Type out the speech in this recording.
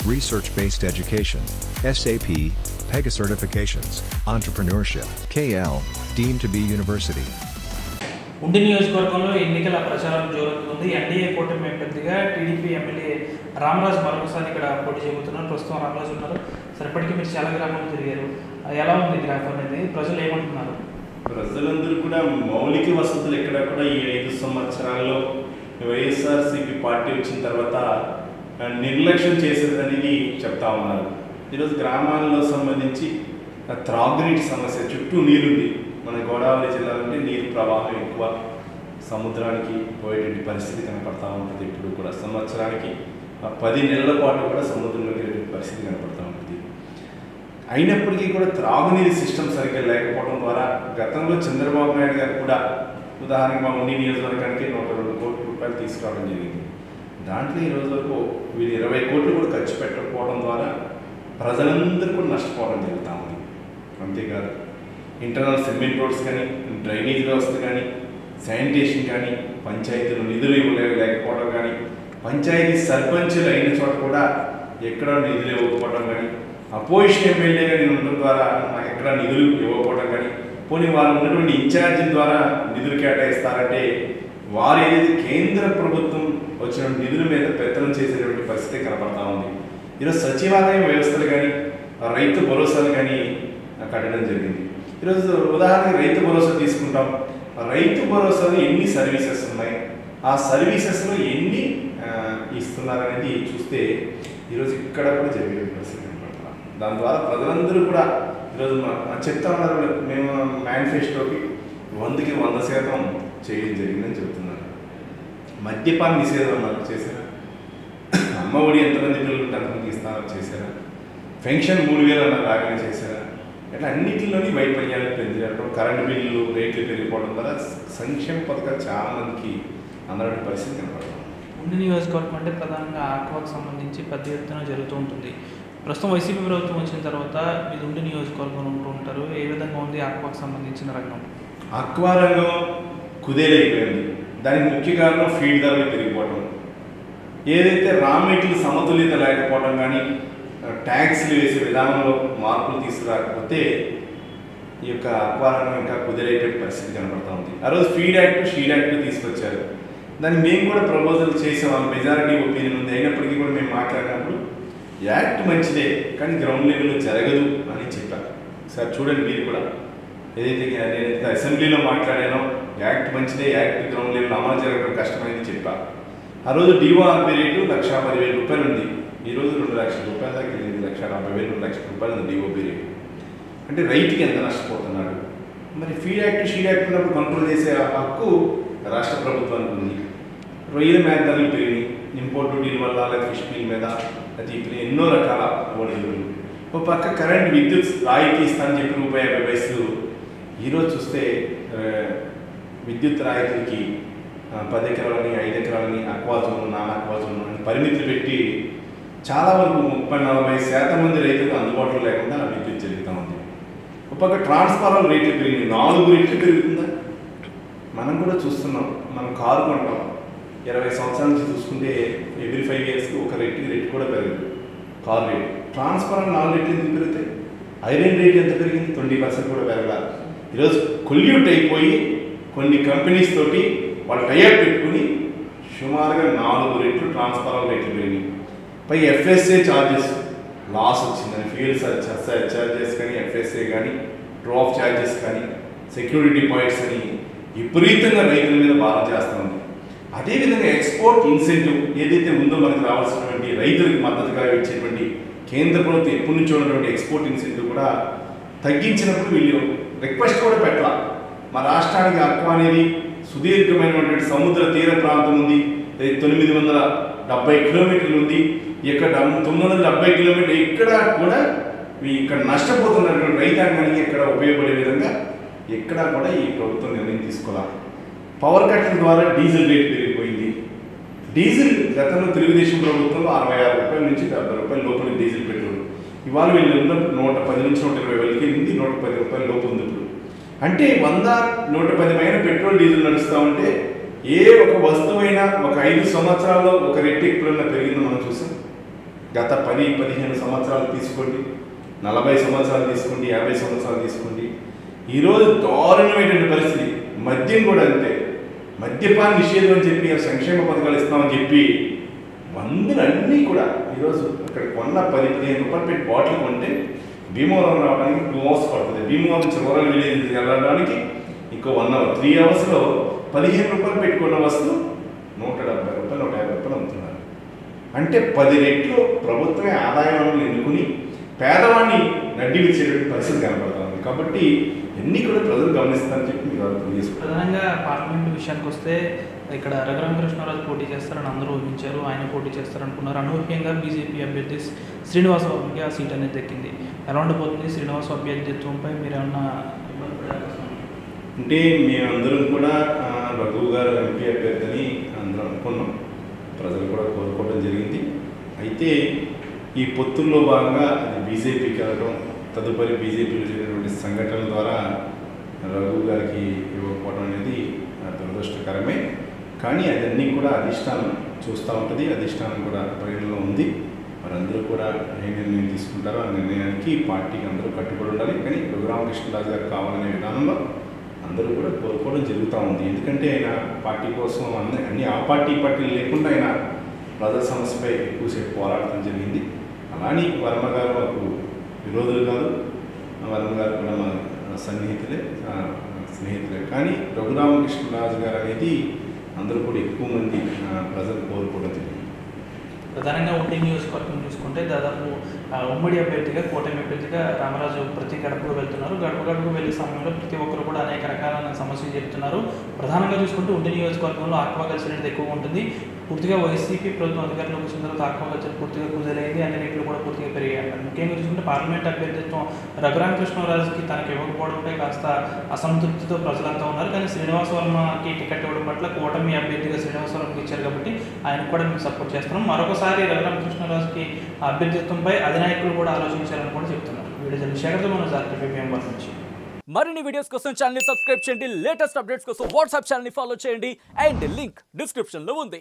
research-based education, SAP, PEGA certifications, entrepreneurship, KL, deemed to be university. ఉండి నియోజకవర్గంలో ఎన్నికల ప్రచారం జోరుతుంది. ఎన్డీఏ కూటమి అభ్యర్థిగా టీడీపీ ఎమ్మెల్యే రామరాజు మరొకసారి ఇక్కడ పోటీ చేయబోతున్నారు. ప్రస్తుతం రామరాజు ఉన్నారు. సరే, ఇప్పటికీ మీరు చాలా గ్రామాలు తిరిగారు. ఎలా ఉంది గ్రాఫ్ అనేది? ప్రజలు ఏమంటున్నారు? ప్రజలందరూ కూడా మౌలిక వసతులు ఎక్కడ కూడా ఈ 5 సంవత్సరాల్లో వైఎస్ఆర్సీపీ పార్టీ వచ్చిన తర్వాత నిర్లక్ష్యం చేసేదనేది చెప్తా ఉన్నారు. ఈరోజు గ్రామాల్లో సంబంధించి త్రాగునీటి సమస్య, చుట్టూ నీరుంది. మన గోదావరి జిల్లాలో నీరు ప్రవాహం ఎక్కువ, సముద్రానికి పోయేటువంటి పరిస్థితి కనపడతా ఉంటుంది. ఇప్పుడు కూడా సంవత్సరానికి 10 నెలల పాటు కూడా సముద్రంలోకి వెళ్ళే పరిస్థితి కనపడతా ఉంటుంది. అయినప్పటికీ కూడా త్రాగునీరు సిస్టమ్ సరిగ్గా లేకపోవడం ద్వారా గతంలో చంద్రబాబు నాయుడు గారు కూడా ఉదాహరణకు మా ఉండి నియోజకవర్గానికి 102 కోట్ల రూపాయలు తీసుకురావడం జరిగింది. దాంట్లో ఈ రోజు వరకు వీళ్ళు 20 కోట్లు కూడా ఖర్చు పెట్టకపోవడం ద్వారా ప్రజలందరూ కూడా నష్టపోవడం జరుగుతూ ఉంది. అంతేకాదు ఇంటర్నల్ సిమెంట్ రోడ్స్ కానీ, డ్రైనేజ్ వ్యవస్థ కానీ, శానిటేషన్ కానీ, పంచాయతీలు నిధులు లేకపోవడం కానీ, పంచాయతీ సర్పంచులు అయిన చోట కూడా ఎక్కడ నిధులు ఇవ్వకపోవడం కానీ, అపోజిషన్ ఎమ్మెల్యేగా నేను ఉండడం ద్వారా నాకు ఎక్కడ నిధులు ఇవ్వకపోవడం కానీ, పోనీ వాళ్ళు ఉన్నటువంటి ఇన్ఛార్జీల ద్వారా నిధులు కేటాయిస్తారంటే వారు ఏదైతే కేంద్ర ప్రభుత్వం వచ్చిన నిధుల మీద పెత్తనం చేసేటువంటి పరిస్థితి కనపడతా ఉంది. ఈరోజు సచివాలయం వ్యవస్థలు కానీ, రైతు భరోసాలు కానీ కట్టడం జరిగింది. ఈరోజు ఉదాహరణకి రైతు భరోసా తీసుకుంటాం. రైతు భరోసాలో ఎన్ని సర్వీసెస్ ఉన్నాయి, ఆ సర్వీసెస్లో ఎన్ని ఇస్తున్నారనేది చూస్తే ఈరోజు ఇక్కడ కూడా జరిగే పరిస్థితి కనపడతాం. దాని ద్వారా ప్రజలందరూ కూడా ఈరోజు చెప్తా ఉన్నారు, మేము మేనిఫెస్టోకి 100కి 100% చేయడం జరిగిందని చెబుతున్నారు. మద్యపాన నిషేధం అన్నారు, చేశారా? అమ్మ ఒడి ఎంతమంది పిల్లలు అంతమందికి ఇస్తారో చేశారా? పెన్షన్ 3000 అన్నారు, రాగానే చేశారా? ఇట్లా అన్నింటిలోని వైఫల్యాలు పెంచడం, కరెంటు బిల్లులు రేట్లు పెరిగిపోవడం ద్వారా సంక్షేమ పథకాలు చాలా మందికి అందరి పరిస్థితి కనపడతాం. ఉండి నియోజకవర్గం అంటే ప్రధానంగా ఆక్వాకు సంబంధించి పెద్ద ఎత్తున జరుగుతూ ఉంటుంది. ప్రస్తుతం వైసీపీ ప్రభుత్వం వచ్చిన తర్వాత మీరు ఉండి నియోజకవర్గంలో ఉంటూ ఉంటారు. ఏ విధంగా ఉంది ఆక్వాకు సంబంధించిన రంగం? ఆక్వా రంగం కుదేలైపోయింది. దానికి ముఖ్య కారణం ఫీడ్ ధరలు పెరిగిపోవడం. ఏదైతే రా మెటీరియల్ సమతుల్యత లేకపోవడం కానీ, ట్యాక్స్లు వేసే విధానంలో మార్పులు తీసుకురాకపోతే ఈ యొక్క ఆక్వారంగం ఇంకా కుదిరేట పరిస్థితి కనపడతా ఉంది. ఆ రోజు ఫీడ్ యాక్ట్, షీడ్ యాక్ట్ తీసుకొచ్చారు. దాన్ని మేము కూడా ప్రపోజల్ చేసాం. మెజారిటీ ఒపీనియన్ ఉంది. అయినప్పటికీ కూడా మేము మాట్లాడినప్పుడు యాక్ట్ మంచిదే కానీ గ్రౌండ్ లెవెల్లో జరగదు అని చెప్పారు. సార్ చూడండి, మీరు కూడా ఏదైతే నేనైతే అసెంబ్లీలో మాట్లాడానో యాక్ట్ మంచిదే, యాక్ట్ గ్రౌండ్ లెవెల్ అమలు జరగడం కష్టమైంది చెప్పా. ఆ రోజు డిఓఆర్పీ రేటు 1,10,000 రూపాయలు ఉంది. ఈరోజు 2 లక్షల రూపాయల దాకా వెళ్ళింది. 1,40,000, 2 లక్షల రూపాయలు ఉంది డిఓపీ రేటు. అంటే రైతుకి ఎంత నష్టపోతున్నాడు? మరి ఫీడ్ యాక్ట్, షీడ్ యాక్ట్ ఉన్నప్పుడు కంట్రోల్ చేసే హక్కు రాష్ట్ర ప్రభుత్వానికి ఉంది. రొయ్యల మేతలు పెరిగినాయి, ఇంపోర్ట్ డ్యూటీల వల్ల, లేదా ఫిష్ మీల్ మీద, అది ఇప్పుడు ఎన్నో రకాల ఓడలు. ఒక పక్క కరెంట్ విద్యుత్ రాయితీ ఇస్తానని చెప్పి ₹50. ఈరోజు చూస్తే విద్యుత్ రాయితీకి 10 ఎకరాలని, 5 ఎకరాలని, aqua zone, non aqua zone అని పరిమితులు పెట్టి చాలా వరకు 30-40% మంది రైతులకు అందుబాటులో లేకుండా విద్యుత్ జరుగుతూ ఉంది. ఒక పక్క ట్రాన్స్ఫార్మర్ రేట్లు పెరిగినాయి, 4 రెట్లు పెరుగుతుందా? మనం కూడా చూస్తున్నాం. మనం కారు కొంటాం, 20 సంవత్సరాల నుంచి చూసుకుంటే ఎవ్రీ 5 ఇయర్స్కి ఒక రేటు కూడా పెరగదు కారు రేటు. ట్రాన్స్ఫార్మర్ 4 రెట్లు ఎందుకు పెరుగుతాయి? ఐరన్ రేట్ ఎంత పెరిగింది? 20% కూడా పెరగాలి. ఈరోజు కొల్యూట్ అయిపోయి కొన్ని కంపెనీస్ తోటి వాళ్ళు టైఅప్ పెట్టుకుని సుమారుగా 4 రెట్లు ట్రాన్స్ఫార్మర్ రేట్లు పెరిగినాయి. పై ఎఫ్ఎస్ఏ ఛార్జెస్ లాస్ వచ్చిందని, ఫ్యూయల్ ఛార్జెస్ కానీ, ఎఫ్ఎస్ఏ కానీ, డ్రాప్ ఛార్జెస్ కానీ, సెక్యూరిటీ డిపాజిట్స్ అని విపరీతంగా రైతుల మీద భారం చేస్తూ ఉంది. అదేవిధంగా ఎక్స్పోర్ట్ ఇన్సెంటివ్ ఏదైతే ఉందో మనకు రావాల్సినటువంటి రైతులకు మద్దతుగా ఇచ్చేటువంటి కేంద్ర ప్రభుత్వం ఎప్పటి నుంచో ఉన్నటువంటి ఎక్స్పోర్ట్ ఇన్సెంటివ్ కూడా తగ్గించినప్పుడు వీళ్ళు రిక్వెస్ట్ కూడా పెట్టాల. మా రాష్ట్రానికి ఆక్వా అనేది సుదీర్ఘమైనటువంటి సముద్ర తీర ప్రాంతం ఉంది, 970 కిలోమీటర్లు ఉంది. ఇక్కడ 970 కిలోమీటర్లు ఇక్కడ కూడా ఇక్కడ నష్టపోతున్నటువంటి రైతాంగానికి ఇక్కడ ఉపయోగపడే విధంగా ఎక్కడా కూడా ఈ ప్రభుత్వం నిర్ణయం తీసుకోవాలి. పవర్ కట్ల ద్వారా డీజిల్ రేట్ పెరిగిపోయింది. డీజిల్ గతంలో తెలుగుదేశం ప్రభుత్వంలో ₹66 నుంచి ₹70 లోపల డీజిల్ పెట్రోల్. ఇవాళ వీళ్ళు ఉన్న 110 నుంచి 120 వరకు ఉంది, ₹110 లోపు ఉంది ఇప్పుడు. అంటే 100-110 పైన పెట్రోల్ డీజిల్ నడుస్తూ ఉంటే ఏ ఒక వస్తువైనా ఒక 5 సంవత్సరాల్లో ఒక రెట్టు ఎప్పుడన్నా పెరిగిందో మనం చూసాం. గత 10-15 సంవత్సరాలు తీసుకోండి, 40 సంవత్సరాలు తీసుకోండి, 50 సంవత్సరాలు తీసుకోండి, ఈరోజు దారుణమైనటువంటి పరిస్థితి. మద్యం కూడా అంతే. మద్యపాన నిషేధం అని చెప్పి సంక్షేమ పథకాలు ఇస్తామని చెప్పి మందులన్నీ కూడా ఈరోజు ఇక్కడ కొన్న 10-15 రూపాయలు పెట్టి బాటిల్ కొంటే భీమవరం రావడానికి 2 అవర్స్ పడుతుంది. భీమవరం నుంచి రూరల్ విలేజ్ వెళ్ళడానికి ఇంకో 1 అవర్. 3 అవర్స్లో 15 రూపాయలు పెట్టుకున్న వస్తువు 170 రూపాయలు 150 రూపాయలు అమ్ముతున్నారు. అంటే 10 రెట్లు ప్రభుత్వమే ఆదాయాలను ఎన్నుకుని పేదవాడిని నడ్డి విచ్చేటువంటి పరిస్థితి కనపడుతుంది. కాబట్టి ఎన్ని కూడా ప్రజలు గమనిస్తారని చెప్పి మీరు అర్థం చేసుకుంటారు. ప్రధానంగా పార్లమెంట్ విషయానికి వస్తే ఇక్కడ రఘురామకృష్ణరాజు పోటీ చేస్తారని అందరూ ఊహించారు. ఆయన పోటీ చేస్తారనుకున్నారు. అనూహ్యంగా బీజేపీ అభ్యర్థి శ్రీనివాసబాబుకి ఆ సీట్ అనేది దక్కింది. ఎలా ఉండబోతుంది శ్రీనివాస అభ్యర్థిత్వంపై మీరు ఏమన్నా ఇబ్బంది పడారు? అంటే మేమందరం కూడా రఘు గారు ఎంపీ అభ్యర్థిని అందరం అనుకున్నాం, ప్రజలు కూడా కోరుకోవడం జరిగింది. అయితే ఈ పొత్తుల్లో భాగంగా అది బీజేపీకి వెళ్ళడం, తదుపరి బీజేపీలో జరిగినటువంటి సంఘటనల ద్వారా రఘు గారికి ఇవ్వకపోవడం అనేది దురదృష్టకరమే. కానీ అదన్నీ కూడా అధిష్టానం చూస్తూ ఉంటుంది. అధిష్టానం కూడా పరిగణలో ఉంది. వారందరూ కూడా ఏ నిర్ణయం తీసుకుంటారో ఆ నిర్ణయానికి పార్టీకి అందరూ కట్టుబడి ఉండాలి. కానీ రఘురామకృష్ణరాజు గారు కావాలనే విధానంలో అందరూ కూడా కోరుకోవడం జరుగుతూ ఉంది. ఎందుకంటే ఆయన పార్టీ కోసం అన్ని ఆ పార్టీలు లేకుండా ఆయన ప్రజల సమస్యపై ఎక్కువసేపు పోరాడటం జరిగింది. అలానే వర్మ గారు మాకు విరోధులు కాదు, వర్మ గారు కూడా మా స్నేహితులే. కానీ రఘురామకృష్ణరాజు గారు అనేది అందరూ కూడా ఎక్కువ మంది ప్రజలు కోరుకోవడం జరిగింది. ప్రధానంగా ఉండి నియోజకవర్గం చూసుకుంటే దాదాపు ఉమ్మడి అభ్యర్థిగా, కూటమి అభ్యర్థిగా రామరాజు ప్రతి గడపకు వెళ్తున్నారు. గడపకు వెళ్ళే సమయంలో ప్రతి ఒక్కరు కూడా అనేక రకాలైన సమస్యలు చెప్తున్నారు. ప్రధానంగా చూసుకుంటే ఉండి నియోజకవర్గంలో ఆక్వాకల్చర్ అనేది ఎక్కువ ఉంటుంది. పూర్తిగా వైసీపీ ప్రభుత్వం అధికారంలోకి వచ్చిన తర్వాత ఆక్వాకల్చర్ పూర్తిగా కుదిరైంది. అన్ని రేట్లు కూడా పూర్తిగా పెరిగాయి. ముఖ్యంగా చూసుకుంటే పార్లమెంట్ అభ్యర్థిత్వం రఘురామకృష్ణరాజుకి తనకు ఇవ్వకపోవడంపై కాస్త అసంతృప్తితో ప్రజలంతా ఉన్నారు. కానీ శ్రీనివాస వర్మకి టికెట్ ఇవ్వడం పట్ల కూటమి అభ్యర్థిగా శ్రీనివాస వర్మకి ఇచ్చారు కాబట్టి ఆయనకు కూడా మేము సపోర్ట్ చేస్తున్నాం. మరొకసారి రఘురామకృష్ణరాజుకి అభ్యర్థిత్వంపై అధినాయకులు కూడా ఆలోచించాలని కూడా చెప్తున్నారు. వీడియో శేఖర్తో మన జాతీయ నుంచి మరిన్ని వీడియోస్ కోసం ఛానల్ ని సబ్స్క్రైబ్ చేయండి. లేటెస్ట్ అప్డేట్స్ కోసం వాట్సాప్ ఛానల్ ని ఫాలో చేయండి. అండ్ లింక్ డిస్క్రిప్షన్ లో ఉంది.